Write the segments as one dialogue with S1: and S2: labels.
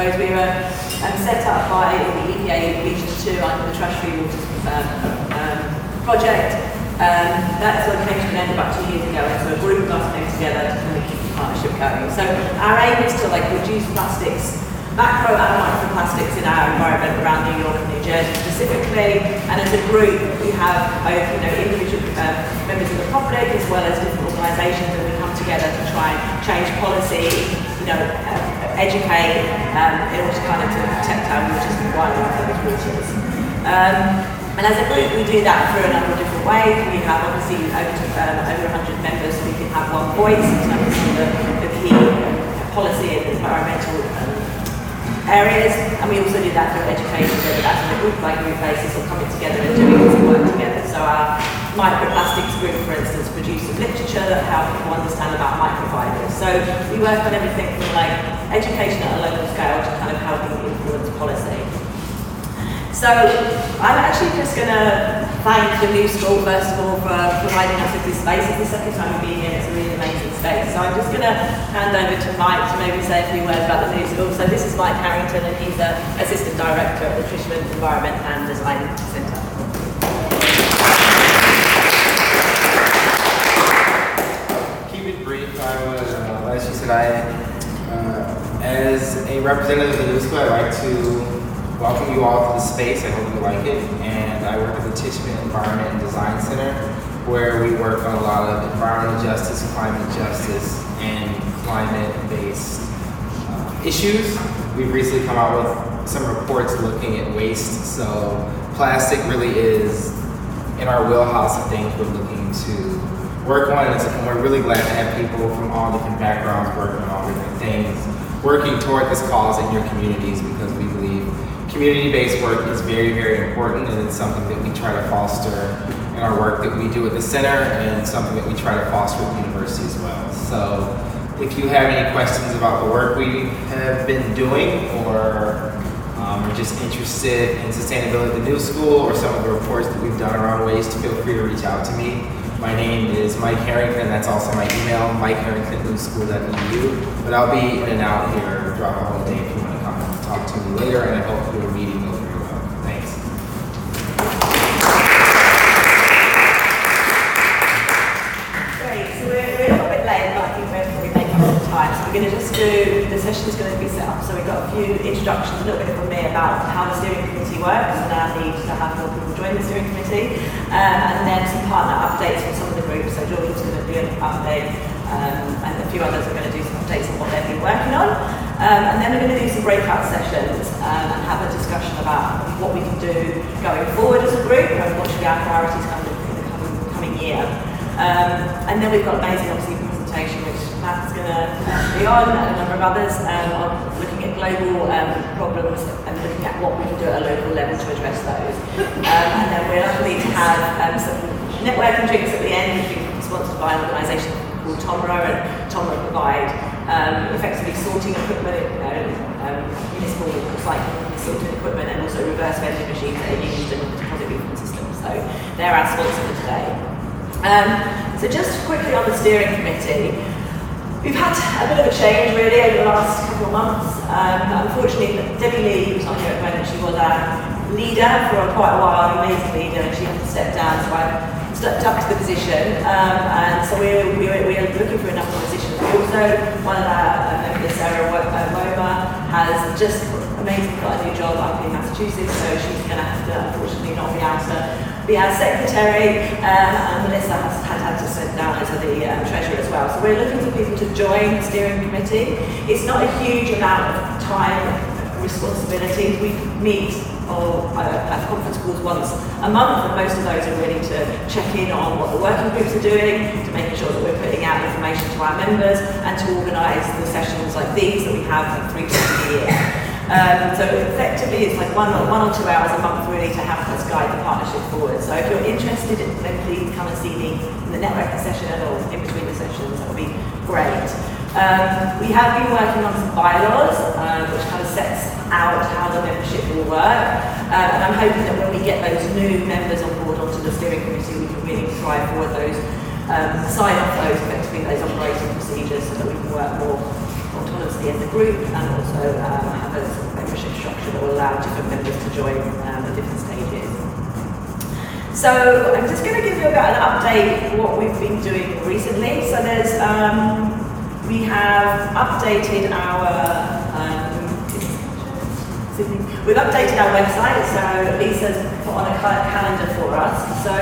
S1: suppose. We were set up by the EPA Region 2 under the Trash Free Waters project. That sort of came to an end about 2 years ago, and so a group of us came together to kind of keep the partnership going. So our aim is to reduce plastics, macro and microplastics in our environment around New York and New Jersey specifically. And as a group, we have both individual members of the public as well as different organisations, and we come together to try and change policy, educate in order to kind of protect our waters and wildlife for those waters. And as a group, we do that through a number of different ways. We have obviously over 100 members, so we can have one voice in terms of the key policy and environmental areas, and we also do that through education, whether that's on a group-by-group basis or coming together and doing some work together. So our microplastics group, for instance, produces literature that helps people understand about microfibers. So we work on everything from education at a local scale to kind of helping influence policy. So I'm actually just going to thank the new school, first of all, for providing us with this space. It's the second time we've been here. It's a really amazing space. So I'm just going to hand over to Mike to maybe say a few words about the new school. So this is Mike Harrington, and he's the Assistant Director at the Trishman Environment and Design Centre.
S2: Keep it brief. As she said, as a representative of the new school, I'd like to welcome you all to the space. I hope you like it. And I work at the Trishman Environment and Design Center, where we work on a lot of environmental justice, climate justice, and climate-based issues. We've recently come out with some reports looking at waste. So plastic really is in our wheelhouse of things we're looking to work on. And we're really glad to have people from all different backgrounds working on all different things, working toward this cause in your communities, because we believe community-based work is very, very important, and it's something that we try to foster in our work that we do at the center, and something that we try to foster at the university as well. So if you have any questions about the work we have been doing, or are just interested in sustainability at the new school, or some of the reports that we've done around waste, feel free to reach out to me. My name is Mike Harrington. That's also my email, mikeharrington@newschool.edu. But I'll be in and out here throughout the whole day if you want to come and talk to me later, and I hope your meeting goes very well. Thanks.
S1: Great, so we're a little bit late, but I think we make up some time. So we're going to just do, the session's going to be set up. So we've got a few introductions, a little bit from me about how the steering committee works and our need to have more people join the steering committee. And then some partner updates from some of the groups. So Georgia's going to do an update, and a few others are going to do some updates on what they've been working on. And then we're going to do some breakout sessions and have a discussion about what we can do going forward as a group and what should be our priorities kind of in the coming year. And then we've got an amazing, obviously, presentation which Matt's going to be on, and a number of others on looking at global problems and looking at what we can do at a local level to address those. And then we're lucky to have some networking drinks at the end, which we've been sponsored by an organisation called Tomra, and Tomra provide effectively sorting equipment, municipal recycling sorting equipment, and also reverse vending machines that are used in the deposit refund system. So they're our sponsor for today. So just quickly on the steering committee, we've had a bit of a change really over the last couple of months. Unfortunately, Debbie Lee, who's on here at the moment, she was our leader for quite a while, an amazing leader, and she had to step down, so I stepped up to the position. And so we're looking for another position. We also, one of our members, Sarah Woma, has just amazingly got a new job up in Massachusetts, so she's going to have to unfortunately not be able to be our secretary, and Melissa has had to step down as the treasurer as well. So we're looking for people to join the steering committee. It's not a huge amount of time responsibility. We meet or have conference calls once a month, and most of those are really to check in on what the working groups are doing, to making sure that we're putting out information to our members, and to organise the sessions like these that we have 3 times a year. So effectively it's like one or 2 hours a month really to help us guide the partnership forward. So if you're interested, then please come and see me in the networking session or in between the sessions. That would be great. We have been working on some bylaws, which kind of sets out how the membership will work. And I'm hoping that when we get those new members on board onto the steering committee, we can really drive forward those, sign off those, effectively those operating procedures, so that we can work more autonomously obviously as a group, and also have a sort of membership structure that will allow different members to join at different stages. So I'm just going to give you a bit of an update of what we've been doing recently. So there's, we have updated our, we've updated our website, so Lisa's put on a calendar for us. So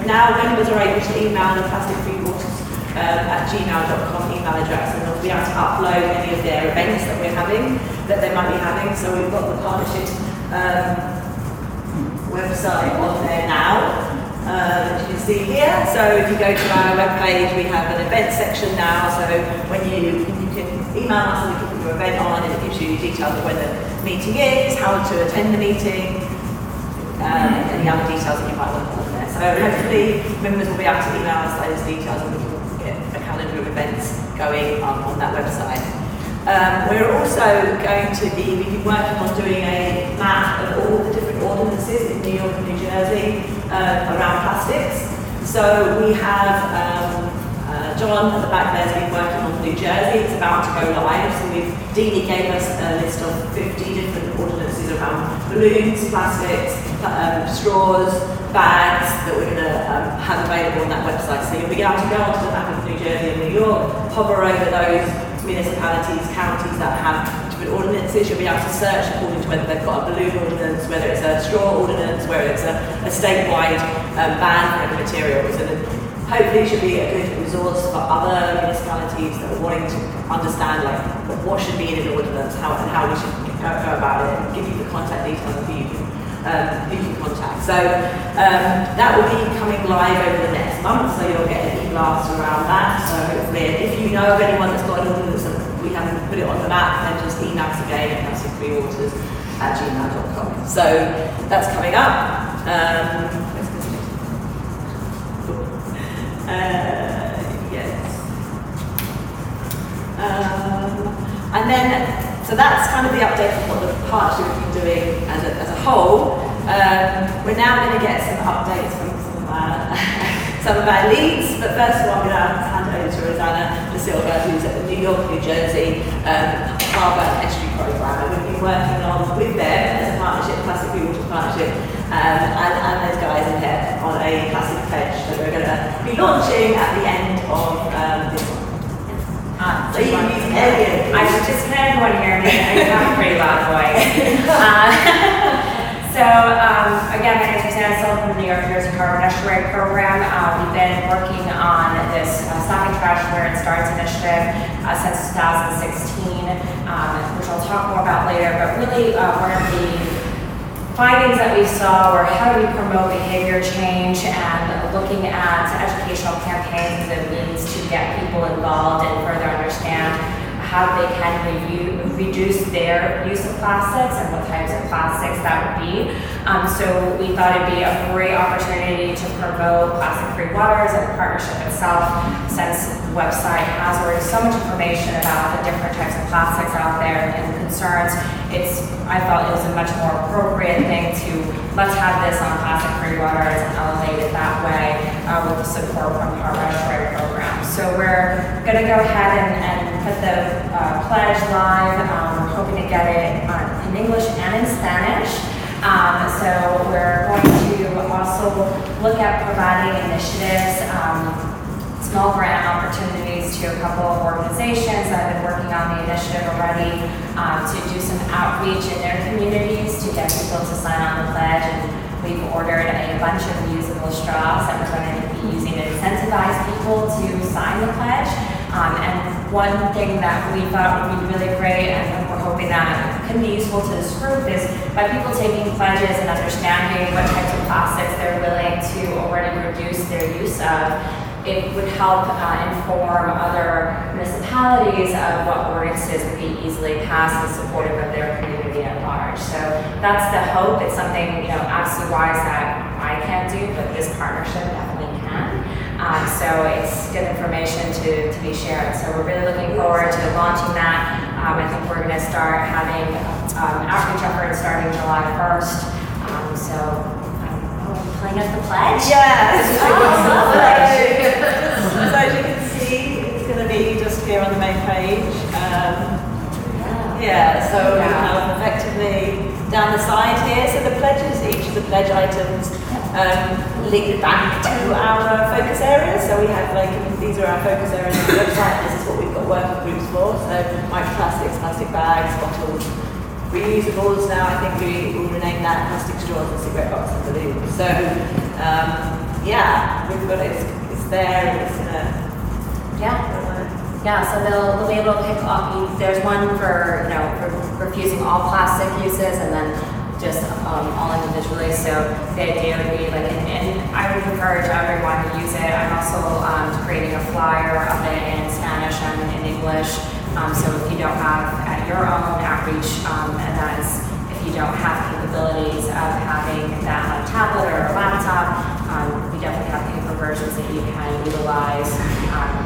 S1: now members are able to email the Plastic Free Waters at gmail.com email address, and they'll be able to upload any of their events that we're having, that they might be having. So we've got the partnership website on there now, as you can see here. So if you go to our webpage, we have an event section now. So when you can email us and we can put your event on, and it gives you details of when the meeting is, how to attend the meeting, any other details that you might want to put on there. So hopefully members will be able to email us those details, and we can get a calendar of events going on that website. We're also going to be, we've been working on doing a map of all the different ordinances in New York and New Jersey around plastics. So we have John at the back there has been working on New Jersey. It's about to go live. So Deanie gave us a list of 50 different ordinances around balloons, plastics, straws, bags that we're going to have available on that website. So you'll be able to go onto the map of New Jersey and New York, hover over those municipalities, counties that have different ordinances. You'll be able to search according to whether they've got a balloon ordinance, whether it's a straw ordinance, whether it's a statewide ban for other materials. And hopefully it should be a good resource for other municipalities that are wanting to understand like what should be in an ordinance, how we should go about it, and give you the contact details of who you can contact. So that will be coming live over the next month, so you'll get an e-blast around that. So hopefully, if you know of anyone that's got an ordinance and we haven't put it on the map, then just email us again at plasticfreewaters@gmail.com. So that's coming up. Yes. And then, so that's kind of the update of what the partnership we've been doing as a whole. We're now going to get some updates from some of our leads, but first of all, I'm going to hand over to Rosanna De Silva, who's at the New York, New Jersey Harbour Estuary Programme. And we've been working on with them as a partnership, Plastic Free Waters Partnership, and those guys in here on a plastic pledge that we're going to be launching at the end of this month. So you can use Elliot.
S3: I should just kind of want to hear me. I have a pretty loud voice. Again, my name is Rosanna Silva from the New York Jersey Harbour Estuary Program. We've been working on this Stop and Trash Where It Starts initiative since 2016, which I'll talk more about later. But really, one of the findings that we saw were how do we promote behavior change, and looking at educational campaigns and means to get people involved and further understand how they can reduce their use of plastics and what types of plastics that would be. So we thought it'd be a great opportunity to promote Plastic Free Waters and the partnership itself, since the website has already so much information about the different types of plastics out there and concerns. I felt it was a much more appropriate thing to let's have this on Plastic Free Waters and elevate it that way with the support from our Estuary Program. So we're going to go ahead and put the pledge live. We're hoping to get it in English and in Spanish. So we're going to also look at providing initiatives, small grant opportunities to a couple of organizations that have been working on the initiative already to do some outreach in their communities to get people to sign on the pledge. And we've ordered a bunch of reusable straws that we're going to be using to incentivize people to sign the pledge. And one thing that we thought would be really great, and we're hoping that can be useful to this group, is by people taking pledges and understanding what types of plastics they're willing to already reduce their use of, it would help inform other municipalities of what ordinances would be easily passed and supportive of their community at large. So that's the hope. It's something, absolutely wise that I can't do, but this partnership definitely can. So it's good information to be shared. So we're really looking forward to launching that. I think we're going to start having outreach efforts starting July 1st. So playing us the pledge?
S1: Yes.
S3: Awesome.
S1: So as you can see, it's going to be just here on the main page. Yeah, so we
S3: Yeah.
S1: have effectively down the side here, so the pledges, each of the pledge items link back to our focus areas. So we have like, these are our focus areas on the website, this is what we've got working groups for. So microplastics, plastic bags, bottles, reusables now, I think we will rename that plastic straws and cigarette boxes, I believe. So yeah, we've got it, it's there, and it's in a,
S3: Yeah, so they'll be able to pick up, there's one for, for refusing all plastic uses and then just all individually. So the idea would be like, and I would encourage everyone to use it. I'm also creating a flyer of it in Spanish and in English. So if you don't have at your own outreach events, if you don't have capabilities of having that on a tablet or a laptop, we definitely have paper versions that you can utilize.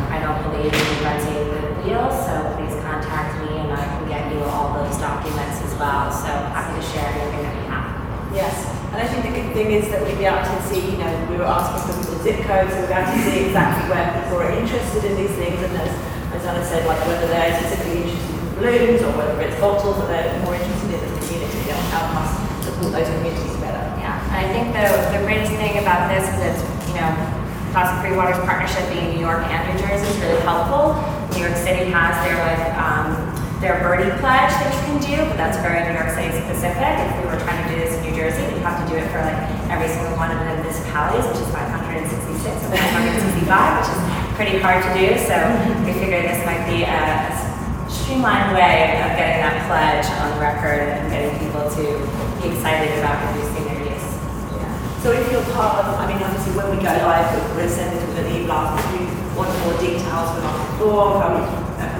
S3: I don't believe in inventing the wheel, so please contact me and I can get you all those documents as well. So happy to share anything that we have.
S1: yes. And I think the good thing is that we'd be able to see, we were asking for people's zip codes, so we'd be able to see exactly where people are interested in these things. And as Anna said, like whether they're specifically interested in balloons or whether it's bottles or they're more interested in the community, they'll help us support those communities better.
S3: Yeah, and I think the greatest thing about this is it's, Plastic Free Waters partnership being New York and New Jersey is really helpful. New York City has their birdie pledge that you can do, but that's very New York City specific. If we were trying to do this in New Jersey, we'd have to do it for like every single one of the municipalities, which is 566 or 565, which is pretty hard to do. So we figured this might be a streamlined way of getting that pledge on record and getting people to be excited about reducing their use.
S1: So if you're part of, obviously when we go live, we'll send it with an e-blast. If you want more details from us before, how we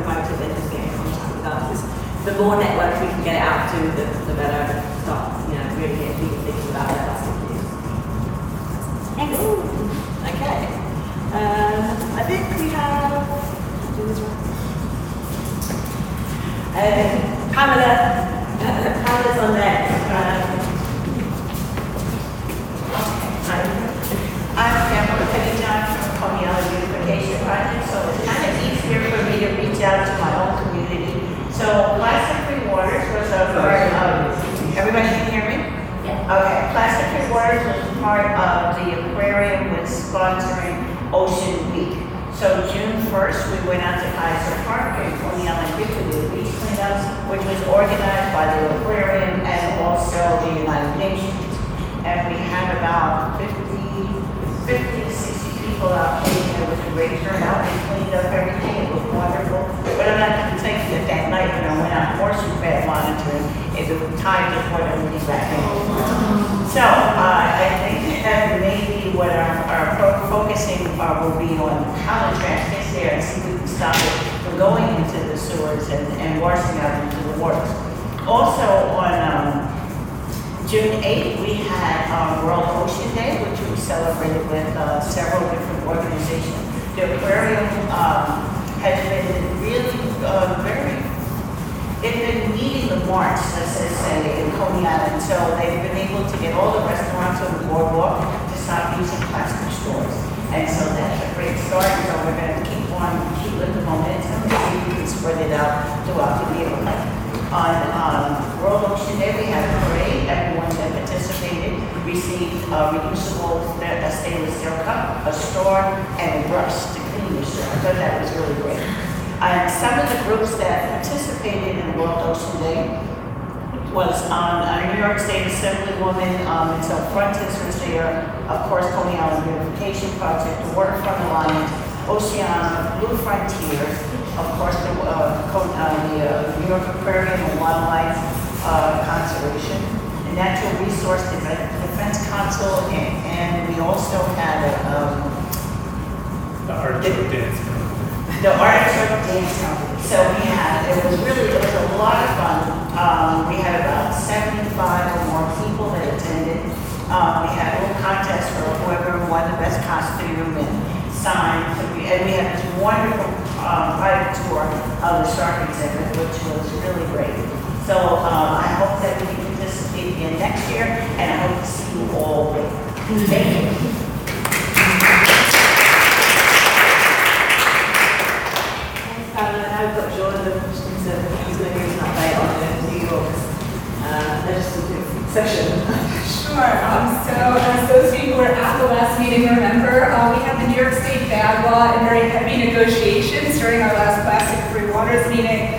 S1: promote it, then just get in contact with us. The more network we can get it out to, the better start, really getting people thinking about their plastic use.
S3: Thanks.
S1: Okay. I think we have, do this one. Pamela's on next.
S4: I'm Pamela Pettyjohn from Coney Island Beautification Project, so it's kind of easier for me to reach out to my own community. So Plastic Free Waters was a part of, everybody can hear me?
S3: Yeah.
S4: Okay, Plastic Free Waters was part of the aquarium with sponsoring Ocean Week. So June 1st, we went out to Kaiser Park and Coney Island Beach to do the beach cleanups, which was organized by the aquarium and also the United Nations. And we had about 50 to 60 people out there. It was a great turnout. They cleaned up everything. It was wonderful. But I'm not going to tell you that night when I went out horseshoe bed monitoring, it was time before the movie back in. So I think that maybe what our focusing will be on how the trash gets there and see if we can stop it from going into the sewers and washing out into the waters. Also on June 8th, we had World Ocean Day, which we celebrated with several different organizations. The aquarium has been really they've been meeting the march, let's just say, in Coney Island. So they've been able to get all the restaurants on the boardwalk to stop using plastic straws. And so that's a great start. So we're going to keep with the momentum and see if we can spread it out throughout the neighborhood. On World Ocean Day, we had a parade. Everyone that participated received a reusable stainless steel cup, a straw, and a brush to clean your straw. I thought that was really great. And some of the groups that participated in World Ocean Day was a New York State Assemblywoman, so Frontis was there, of course, Coney Island Beautification Project, the Waterfront Alliance, Oceana, Blue Frontier, of course, the New York Aquarium and Wildlife Conservation, the Natural Resource Defense Council, and we also had
S5: the Artichoke Dance Company.
S4: The Artichoke Dance Company. So it was a lot of fun. We had about 75 or more people that attended. We had a little contest for whoever won the best costume and signs. And we had this wonderful private tour of the shark exhibit, which was really great. So I hope that we can participate again next year, and I hope to see you all there. Thank you.
S1: Thanks, Pamela. Now we've got Jordan, who's going to give us an update on session.
S5: Sure. So as those of you who were at the last meeting remember, we had the New York State bag law and very heavy negotiations during our last plastic-free waters meeting.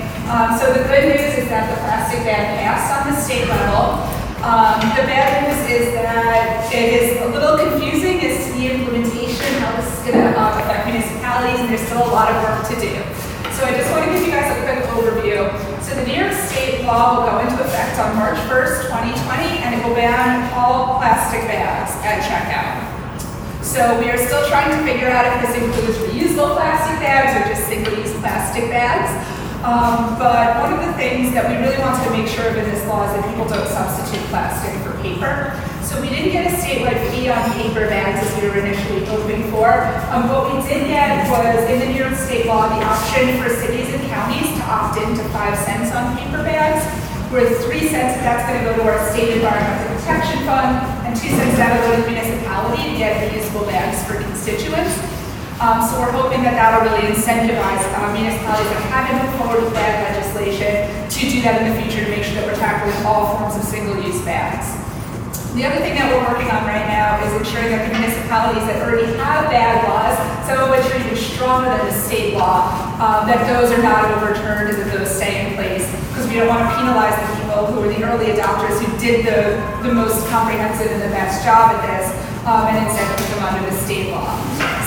S5: So the good news is that the plastic ban passed on the state level. The bad news is that it is a little confusing as to the implementation, how this is going to affect municipalities, and there's still a lot of work to do. So I just want to give you guys a quick overview. So the New York State law will go into effect on March 1st, 2020, and it will ban all plastic bags at checkout. So we are still trying to figure out if this includes reusable plastic bags or just single-use plastic bags. But one of the things that we really wanted to make sure of in this law is that people don't substitute plastic for paper. So we didn't get a statewide fee on paper bags as we were initially hoping for. What we did get was in the New York State law the option for cities and counties to opt in to 5 cents on paper bags, where 3 cents of that's going to go to our state environmental protection fund, and 2 cents that will go to the municipality to get reusable bags for constituents. So we're hoping that that'll really incentivize municipalities that haven't moved forward with bag legislation to do that in the future to make sure that we're tackling all forms of single-use bags. The other thing that we're working on right now is ensuring that the municipalities that already have bag laws, some of which are even stronger than the state law, that those are not overturned and that those stay in place, because we don't want to penalize the people who are the early adopters who did the most comprehensive and the best job at this, and instead put them under the state law.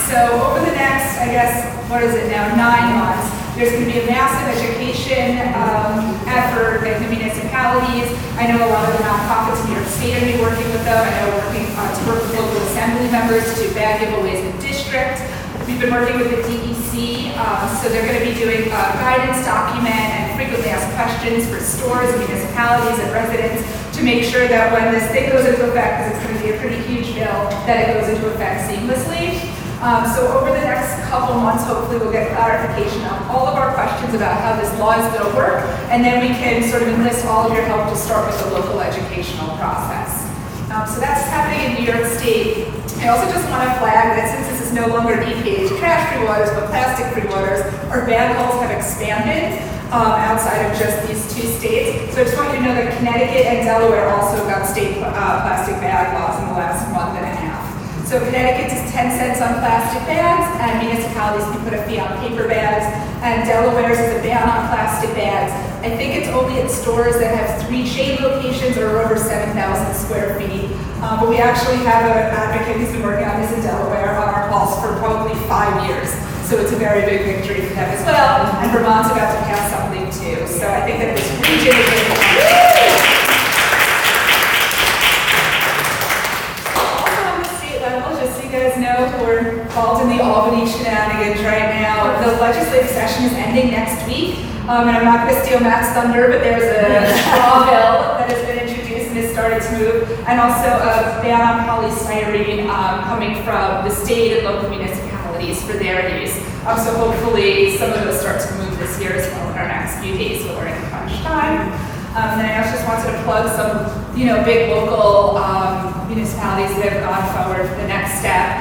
S5: So over the next, I guess, what is it now, 9 months, there's going to be a massive education effort in the municipalities. I know a lot of the nonprofits in New York State are going to be working with them. I know we're working to work with local assembly members to do bag giveaways in district. We've been working with the DEC, so they're going to be doing guidance document and frequently asked questions for stores and municipalities and residents to make sure that when this thing goes into effect, because it's going to be a pretty huge bill, that it goes into effect seamlessly. So over the next couple months, hopefully we'll get clarification on all of our questions about how this law is going to work, and then we can sort of enlist all of your help to start with the local educational process. So that's happening in New York State. I also just want to flag that since this is no longer EPA's trash-free waters, but plastic-free waters, our ban laws have expanded outside of just these 2 states. So I just want you to know that Connecticut and Delaware also got state plastic bag laws in the last month and a half. So Connecticut is 10 cents on plastic bags, and municipalities can put a fee on paper bags, and Delaware's is a ban on plastic bags. I think it's only at stores that have 3 chain locations or over 7,000 square feet. But we actually have an advocate who's been working on this in Delaware on our pulse for probably 5 years. So it's a very big victory for them as well, and Vermont's about to pass something too. So I think that this region is going to guys know we're involved in the Albany shenanigans right now. The legislative session is ending next week, and I'm not going to steal Matt's thunder, but there's a straw bill that has been introduced and has started to move, and also a ban on polystyrene coming from the state and local municipalities for their use. So hopefully some of those start to move this year as well in our next few days, but we're in crunch time. And then I also just wanted to plug some, big local municipalities that have gone forward for the next step.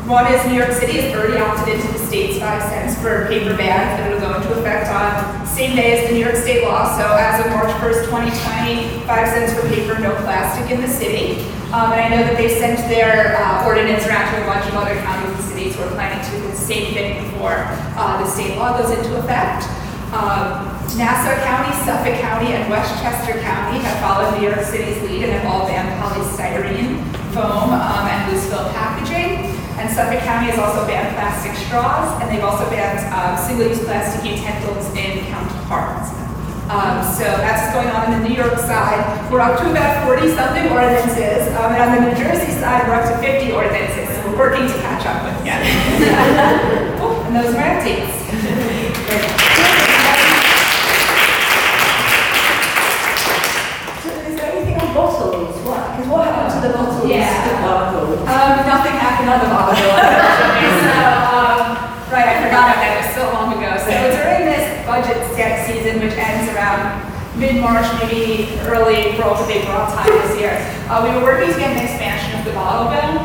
S5: One is New York City has already opted into the state's 5 cents for paper bags that will go into effect on same day as the New York State law. So as of March 1st, 2020, 5 cents for paper, no plastic in the city. And I know that they sent their ordinance around to a bunch of other counties and cities who are planning to do the same thing before the state law goes into effect. Nassau County, Suffolk County, and Westchester County have followed New York City's lead and have all banned polystyrene, foam, and loose fill packaging. And Suffolk County has also banned plastic straws, and they've also banned single-use plastic utensils in county parks. So that's going on in the New York side. We're up to about 40-something ordinances, and on the New Jersey side, we're up to 50 ordinances. So we're working to catch up with you. Oh, and those are my updates.
S1: Bottles, what? Because what happened to the bottles?
S5: Yeah.
S1: The barcode?
S5: Nothing happened on the bottle. Right, I forgot about that. It was so long ago. So during this budget season, which ends around mid-March, maybe early April, the big raw time this year, we were working to get an expansion of the bottle bill.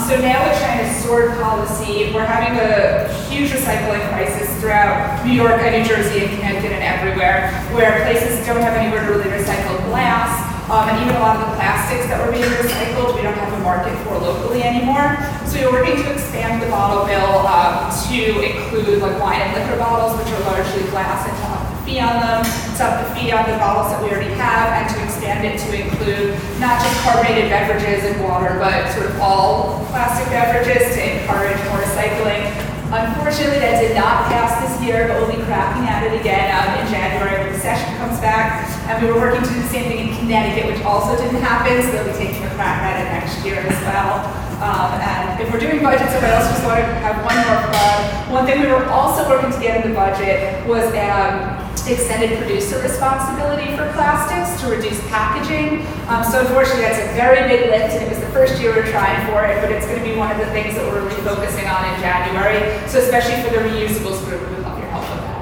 S5: So now with China's sword policy, we're having a huge recycling crisis throughout New York and New Jersey and Connecticut and everywhere, where places don't have anywhere to really recycle glass. And even a lot of the plastics that were being recycled, we don't have a market for locally anymore. So we're working to expand the bottle bill to include like wine and liquor bottles, which are largely glass, and to up the fee on them, to up the fee on the bottles that we already have, and to expand it to include not just carbonated beverages and water, but sort of all plastic beverages to encourage more recycling. Unfortunately, that did not pass this year, but we'll be cracking at it again in January when the session comes back. And we were working to do the same thing in Connecticut, which also didn't happen, so they'll be taking a crack at it next year as well. And if we're doing budgets, if I also just want to have one more one thing we were also working to get in the budget was extended producer responsibility for plastics to reduce packaging. So unfortunately, that's a very big lift, and it was the first year we're trying for it, but it's going to be one of the things that we're really focusing on in January. So especially for the reusables group, we would love your help with that.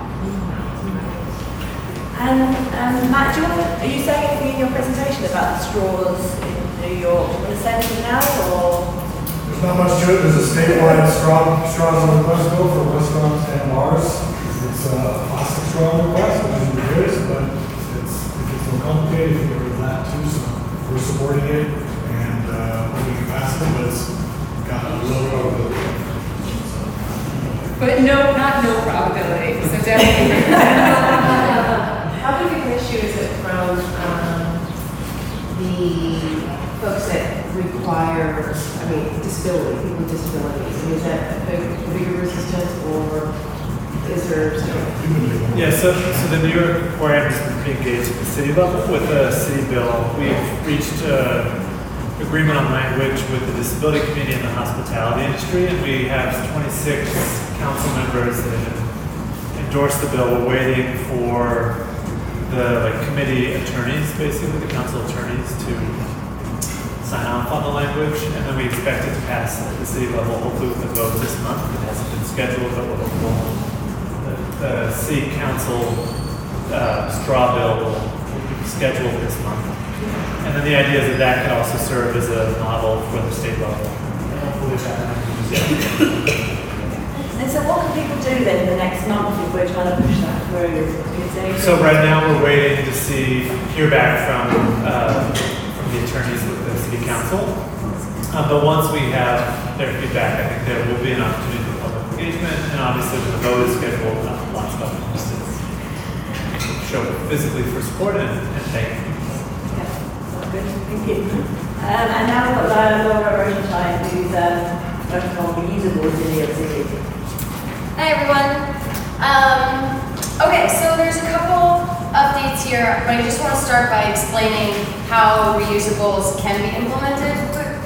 S1: And Matt, are you saying anything in your presentation about the straws in New York? Do you want to say anything now, or?
S6: There's not much to it. There's a statewide straws on the request bill for restaurants and bars. It's a plastic straw request, which is what it is, but it gets more complicated. You can get rid of that too, so we're supporting it and hoping to pass it, but it's got a low probability.
S5: But not no probability, so definitely.
S7: How big of an issue is it from the folks that require, disability, people with disabilities? Is that a bigger resistance, or is there something?
S8: Yeah, so the New York Aquarium has been pretty engaged at the city level with the city bill. We've reached agreement on language with the disability committee and the hospitality industry, and we have 26 council members that have endorsed the bill. We're waiting for the committee attorneys, basically the council attorneys, to sign off on the language, and then we expect it to pass at the city level, hopefully with a vote this month. It hasn't been scheduled, but we're hopeful. The city council straw bill will be scheduled this month. And then the idea is that could also serve as a model for the state level. And hopefully that happens.
S1: And so what can people do then in the next month if we're trying to push that through?
S8: So right now we're waiting to hear back from the attorneys with the city council. But once we have their feedback, I think there will be an opportunity for public engagement, and obviously when the vote is scheduled, lots of opportunities to show physically for support and thank you.
S1: Yeah, good. Thank you. And now we've got Laura Rosenstein, who's working on reusables in New York City.
S9: Hi everyone. Okay, so there's a couple updates here, but I just want to start by explaining how reusables can be implemented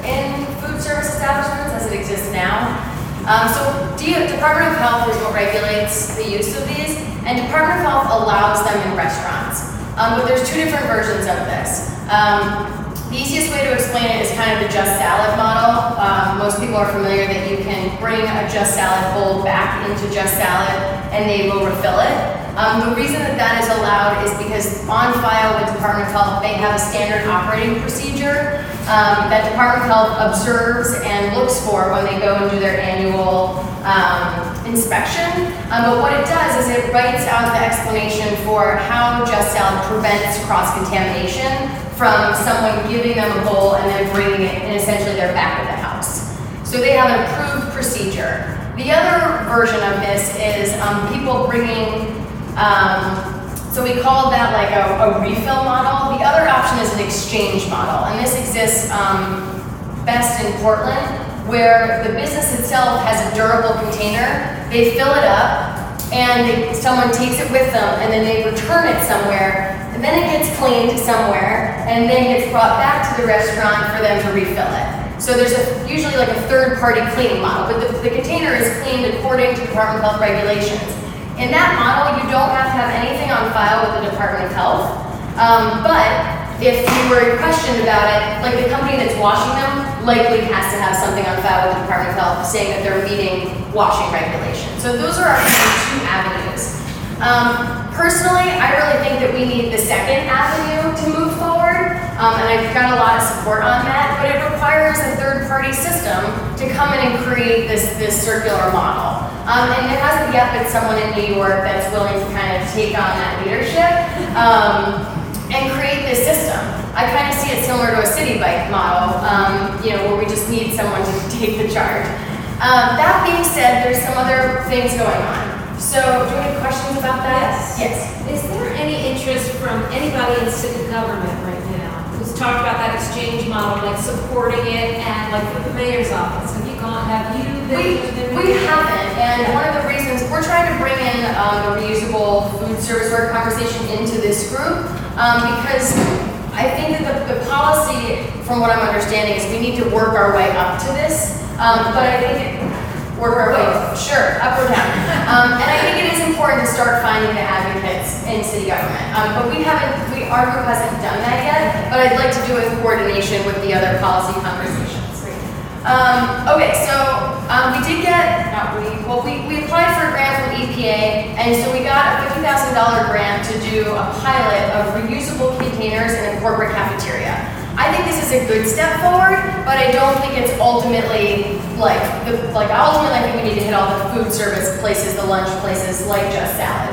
S9: in food service establishments as it exists now. So Department of Health is what regulates the use of these, and Department of Health allows them in restaurants. But there's two different versions of this. The easiest way to explain it is kind of the Just Salad model. Most people are familiar that you can bring a Just Salad bowl back into Just Salad and they will refill it. The reason that is allowed is because on file with Department of Health, they have a standard operating procedure that Department of Health observes and looks for when they go and do their annual inspection. But what it does is it writes out the explanation for how Just Salad prevents cross-contamination from someone giving them a bowl and then bringing it in essentially their back of the house. So they have an approved procedure. The other version of this is people bringing, so we call that like a refill model. The other option is an exchange model, and this exists best in Portland, where the business itself has a durable container, they fill it up, and someone takes it with them, and then they return it somewhere, and then it gets cleaned somewhere, and then gets brought back to the restaurant for them to refill it. So there's usually like a third-party cleaning model, but the container is cleaned according to Department of Health regulations. In that model, you don't have to have anything on file with the Department of Health, but if you were questioned about it, like the company that's washing them likely has to have something on file with the Department of Health saying that they're meeting washing regulations. So those are our two avenues. Personally, I really think that we need the second avenue to move forward, and I've got a lot of support on that, but it requires a third-party system to come in and create this circular model. And it hasn't yet been someone in New York that's willing to kind of take on that leadership and create this system. I kind of see it similar to a city bike model, where we just need someone to take the charge. That being said, there's some other things going on. So, do you have any questions about that? Yes.
S10: Is there any interest from anybody in city government right now? Who's talked about that exchange model, like supporting it, and like with the mayor's office? Have you
S9: We haven't, and one of the reasons, we're trying to bring in the reusable food service work conversation into this group, because I think that the policy, from what I'm understanding, is we need to work our way up to this, but I think work our way, sure, up or down. And I think it is important to start finding the advocates in city government. But our group hasn't done that yet, but I'd like to do it in coordination with the other policy conversations. Okay, so we did get, we applied for a grant from EPA, and so we got a $50,000 grant to do a pilot of reusable containers in a corporate cafeteria. I think this is a good step forward, but I don't think it's ultimately ultimately I think we need to hit all the food service places, the lunch places, like Just Salad.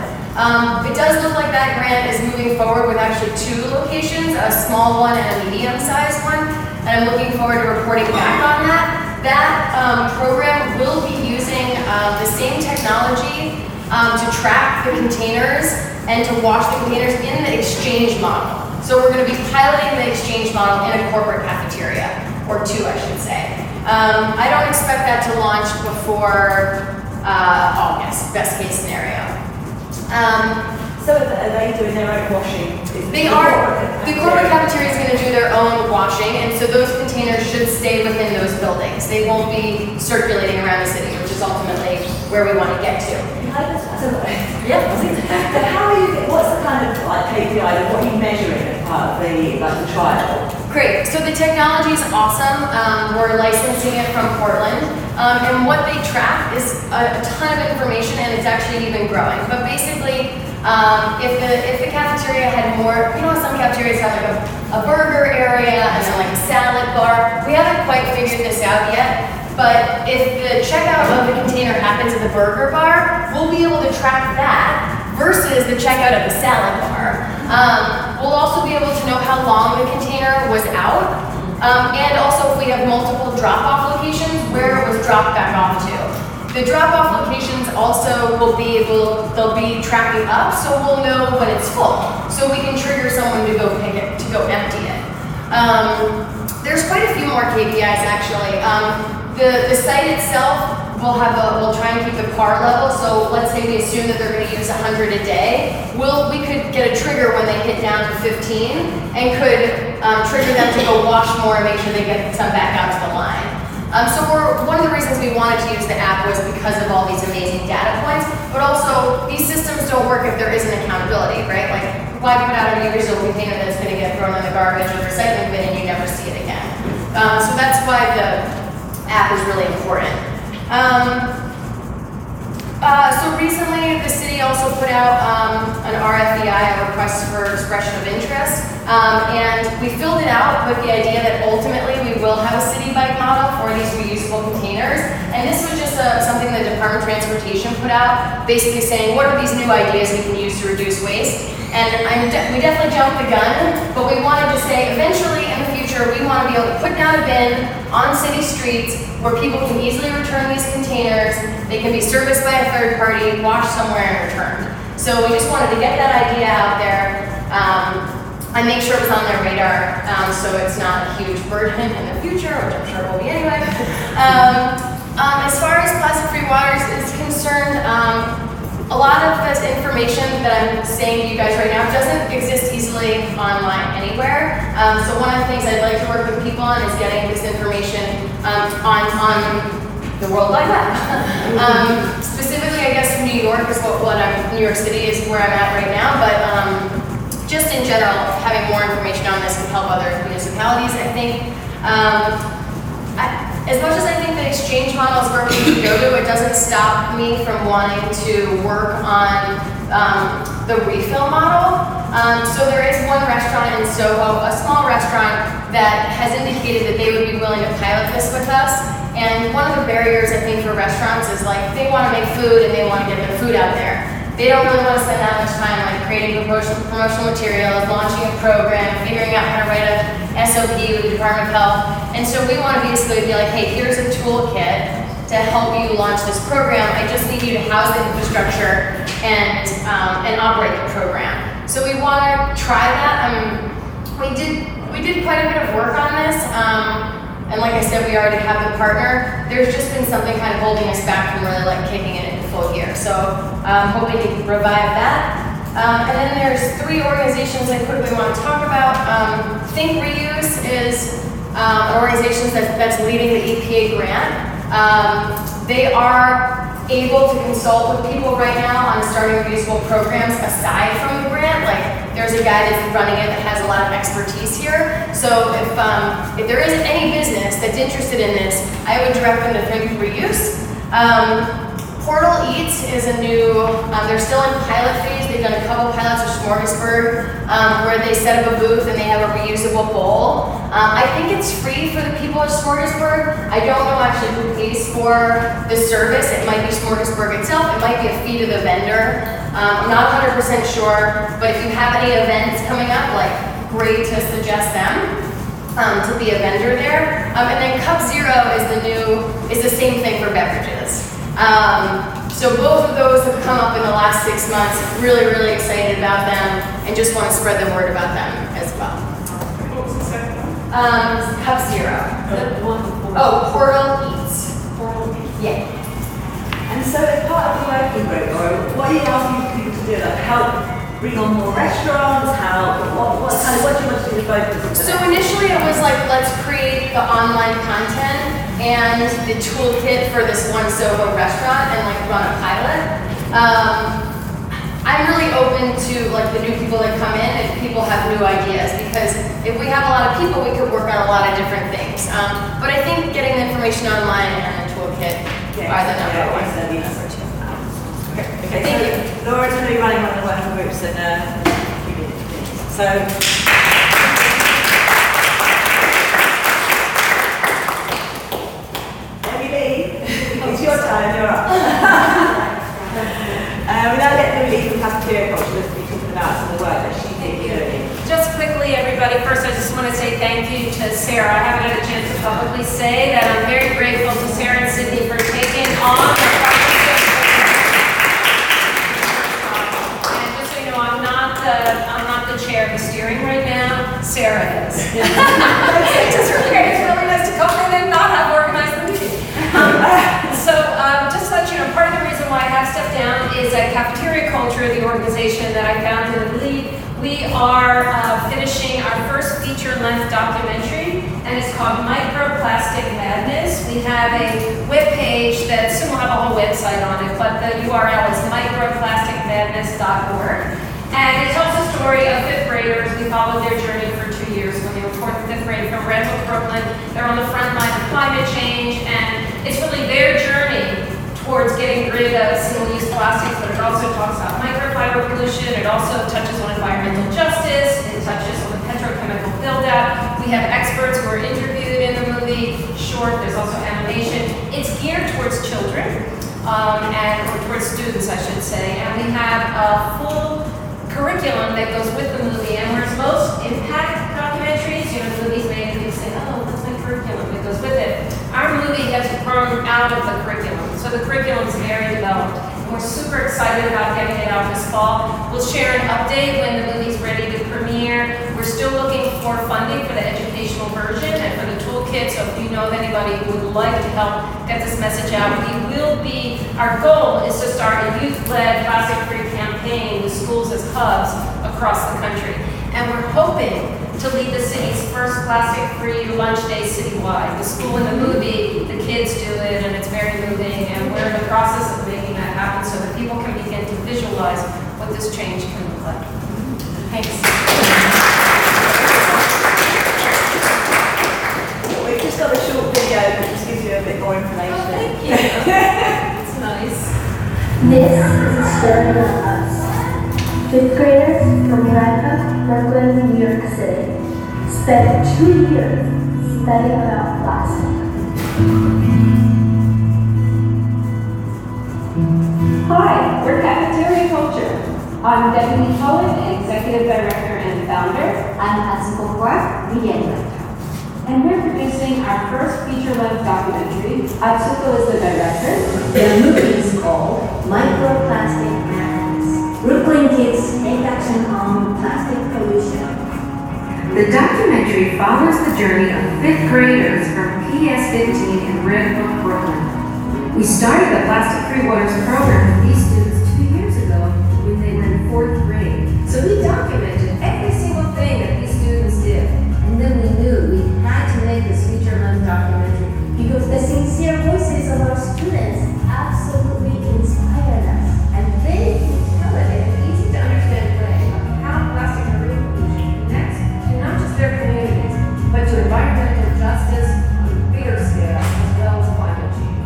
S9: It does look like that grant is moving forward with actually 2 locations, a small one and a medium-sized one, and I'm looking forward to reporting back on that. That program will be using the same technology to track the containers and to wash the containers in the exchange model. So we're going to be piloting the exchange model in a corporate cafeteria, or 2, I should say. I don't expect that to launch before August, best case scenario.
S1: So are they doing their own washing?
S9: They are. The corporate cafeteria is going to do their own washing, and so those containers should stay within those buildings. They won't be circulating around the city, which is ultimately where we want to get to.
S1: Yeah. So how are you? What's the kind of KPI? What are you measuring as part of the trial?
S9: Great. So the technology is awesome. We're licensing it from Portland, and what they track is a ton of information, and it's actually even growing. But basically, if the cafeteria had more, some cafeterias have like a burger area and then like a salad bar. We haven't quite figured this out yet. But if the checkout of the container happens at the burger bar, we'll be able to track that versus the checkout at the salad bar. We'll also be able to know how long the container was out, and also if we have multiple drop-off locations, where it was dropped back off to. The drop-off locations also they'll be tracking up, so we'll know when it's full, so we can trigger someone to go pick it, to go empty it. There's quite a few more KPIs actually. The site itself we'll try and keep the par level. So let's say we assume that they're going to use 100 a day. We could get a trigger when they hit down to 15, and could trigger them to go wash more and make sure they get some back out to the line. So one of the reasons we wanted to use the app was because of all these amazing data points, but also these systems don't work if there isn't accountability, right? Like, why put out a reusable container that's going to get thrown in the garbage or recycling bin and you never see it again? So that's why the app is really important. So recently, the city also put out an RFEI, a request for expression of interest, and we filled it out with the idea that ultimately we will have a city bike model for these reusable containers. And this was just something the Department of Transportation put out, basically saying, what are these new ideas we can use to reduce waste? And we definitely jumped the gun, but we wanted to say eventually in the future we want to be able to put down a bin on city streets where people can easily return these containers. They can be serviced by a third party, washed somewhere and returned. So we just wanted to get that idea out there and make sure it was on their radar, so it's not a huge burden in the future, which I'm sure it will be anyway. As far as Plastic-Free Waters is concerned, a lot of this information that I'm saying to you guys right now doesn't exist easily online anywhere. So one of the things I'd like to work with people on is getting this information on the World Wide Web. Specifically, I guess New York is New York City is where I'm at right now, but just in general, having more information on this can help other municipalities, I think. As much as I think the exchange model is where we need to go to, it doesn't stop me from wanting to work on the refill model. So there is one restaurant in Soho, a small restaurant, that has indicated that they would be willing to pilot this with us. And one of the barriers, I think, for restaurants is like they want to make food and they want to get their food out there. they don't really want to spend that much time like creating promotional materials, launching a program, figuring out how to write a SOP with the Department of Health. And so we want to basically be like, hey, here's a toolkit to help you launch this program. I just need you to house the infrastructure and operate the program. So we want to try that. We did quite a bit of work on this. And like I said, we already have the partner. There's just been something kind of holding us back from really like kicking it into full gear. So I'm hoping to revive that. And then there's 3 organizations I quickly want to talk about. Think Reuse is an organization that's leading the EPA grant. They are able to consult with people right now on starting reusable programs aside from the grant. Like there's a guy that's running it that has a lot of expertise here. So if there is any business that's interested in this, I would direct them to Think Reuse. Portal Eats is a new, they're still in pilot phase. They've done a couple pilots with Smorgasburg where they set up a booth and they have a reusable bowl. I think it's free for the people at Smorgasburg. I don't know actually who pays for the service. It might be Smorgasburg itself. It might be a fee to the vendor. I'm not 100% sure, but if you have any events coming up, like great to suggest them to be a vendor there. And then Cup Zero is the same thing for beverages. So both of those have come up in the last 6 months. Really, really excited about them and just want to spread the word about them as well.
S1: What was the second one?
S9: Cup Zero.
S10: The one before.
S9: Oh, Portal Eats.
S10: Portal.
S9: Yeah.
S1: And so as part of the working group, or what are you asking people to do? Like help bring on more restaurants? What do you want to do the focus of
S9: So initially it was like, let's create the online content and the toolkit for this one Soho restaurant and like run a pilot. I'm really open to like the new people that come in if people have new ideas, because if we have a lot of people, we could work on a lot of different things. But I think getting the information online and the toolkit are the number one.
S1: Okay,
S9: Thank you.
S1: so Laura's going to be running one of the working groups and so it's your time, you're up. We now get Lily from Cafeteria Culture to be talking about some of the work that she's doing.
S10: Just quickly, everybody, first I just want to say thank you to Sarah. I haven't had a chance to publicly say that I'm very grateful to Sarah and Sydney for taking on the partnership. And just so you know, I'm not the chair of the steering right now. Sarah is. It's really nice to come in and not have organized the meeting. Just to let you know, part of the reason why I have stepped down is that Cafeteria Culture, the organization that I founded and lead, we are finishing our first feature-length documentary, and it's called Microplastic Madness. We have a webpage that soon will have a whole website on it, but the URL is microplasticmadness.org. And it tells the story of 5th graders. We followed their journey for 2 years when they were 4th and 5th grade from Red Hook, Brooklyn. They're on the front line of climate change, and it's really their journey towards getting rid of single-use plastics, but it also talks about microfiber pollution. It also touches on environmental justice. It touches on the petrochemical build-out. We have experts who are interviewed in the movie short. There's also animation. It's geared towards children, or towards students, I should say. And we have a full curriculum that goes with the movie. And whereas most impact documentaries, the movies made and you say, oh, that's my curriculum, it goes with it. Our movie has grown out of the curriculum. So the curriculum is very developed. And we're super excited about getting it out this fall. We'll share an update when the movie's ready to premiere. We're still looking for funding for the educational version and for the toolkit. So if you know of anybody who would like to help get this message out, our goal is to start a youth-led plastic-free campaign with schools as hubs across the country. And we're hoping to lead the city's first plastic-free lunch day citywide. The school in the movie, the kids do it, and it's very moving, and we're in the process of making that happen so that people can begin to visualize what this change can look like. Thanks.
S1: We've just got a short video that just gives you a bit more information.
S10: Oh, thank you. That's nice.
S11: This is the story of us. 5th graders from Red Hook, Brooklyn, New York City spent 2 years studying about plastic.
S12: Hi, we're Cafeteria Culture. I'm Debbie Cullen, Executive Director and Founder. I'm Atsuko Kwak, Media Director. And we're producing our first feature-length documentary. Atsuko is the director.
S13: The movie is called Microplastic Madness. Brooklyn Kids Take Action on Plastic Pollution.
S14: The documentary follows the journey of 5th graders from PS15 in Red Hook, Brooklyn. We started the Plastic Free Waters program with these students 2 years ago when they were in 4th grade. So we documented every single thing that these students did. And then we knew we had to make this feature-length documentary
S11: Because the sincere voices of our students absolutely inspired us.
S14: and they tell it in an easy-to-understand way of how plastic marine pollution connects to not just their communities, but to environmental justice on a bigger scale as well as climate change.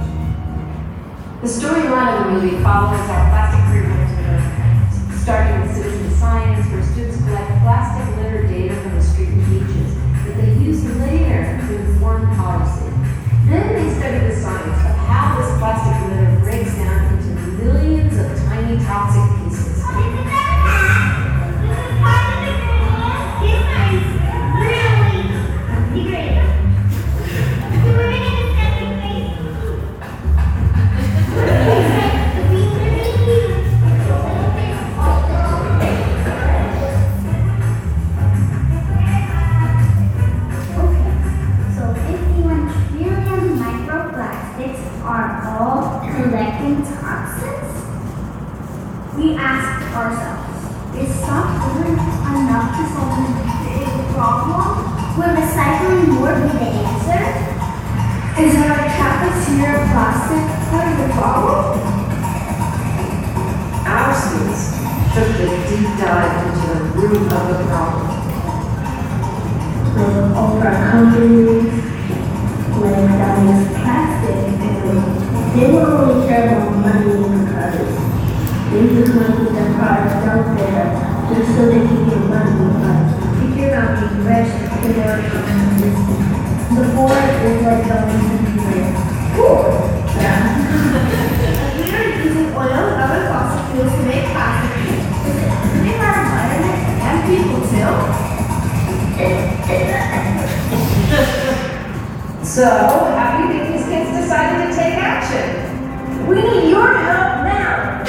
S14: The storyline of the movie follows our plastic-free waters program, starting with citizen science, where students collect plastic litter data from the street and beaches that they use later to inform policy. Then they study the science of how this plastic litter breaks down into millions of tiny toxic pieces.
S11: So 51 trillion microplastics are all collecting toxins? We asked ourselves, is soft litter enough to solve the big problem? Will recycling more be the answer? Is our cafeteria plastic part of the problem?
S14: Our students took the deep dive into the root of the problem.
S11: All of our companies, when selling plastic, they don't really care about money because they just want to put their products out there just so they can get money. But if you're not being rich, you're never companies. The forest is like going to be rich. Cool. Yeah. We are using oil and other fossil fuels to make plastic. Is it hurting our environment and people too?
S14: So, how do you think these kids decided to take action? We need your help now.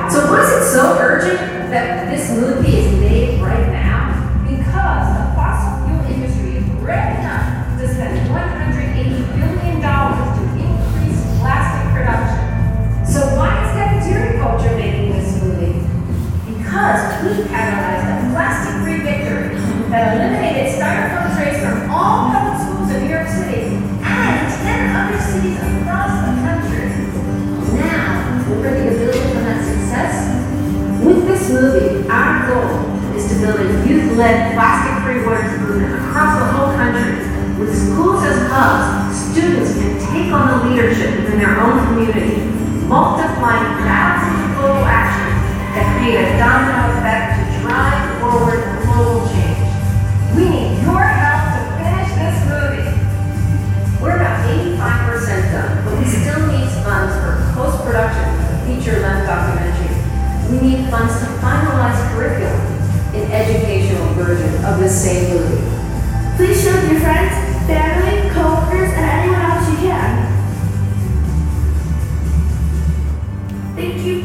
S14: So why is it so urgent that this movie is made right now? Because the fossil fuel industry is ready enough to spend $180 billion to increase plastic production. So why is Cafeteria Culture making this movie? Because we catalyzed a plastic-free victory that eliminated styrofoam trays from all public schools in New York City and 10 other cities across the country. Now, we're ready to build on that success. With this movie, our goal is to build a youth-led plastic-free waters movement across the whole country. With schools as hubs, students can take on the leadership within their own community, multiplying thousands of global actions that create a domino effect to drive forward global change. We need your help to finish this movie. We're about 85% done, but we still need funds for post-production of the feature-length documentary. We need funds to finalize curriculum in educational version of this same movie.
S11: Please show your friends, family, coworkers, and anyone else you can. Thank you.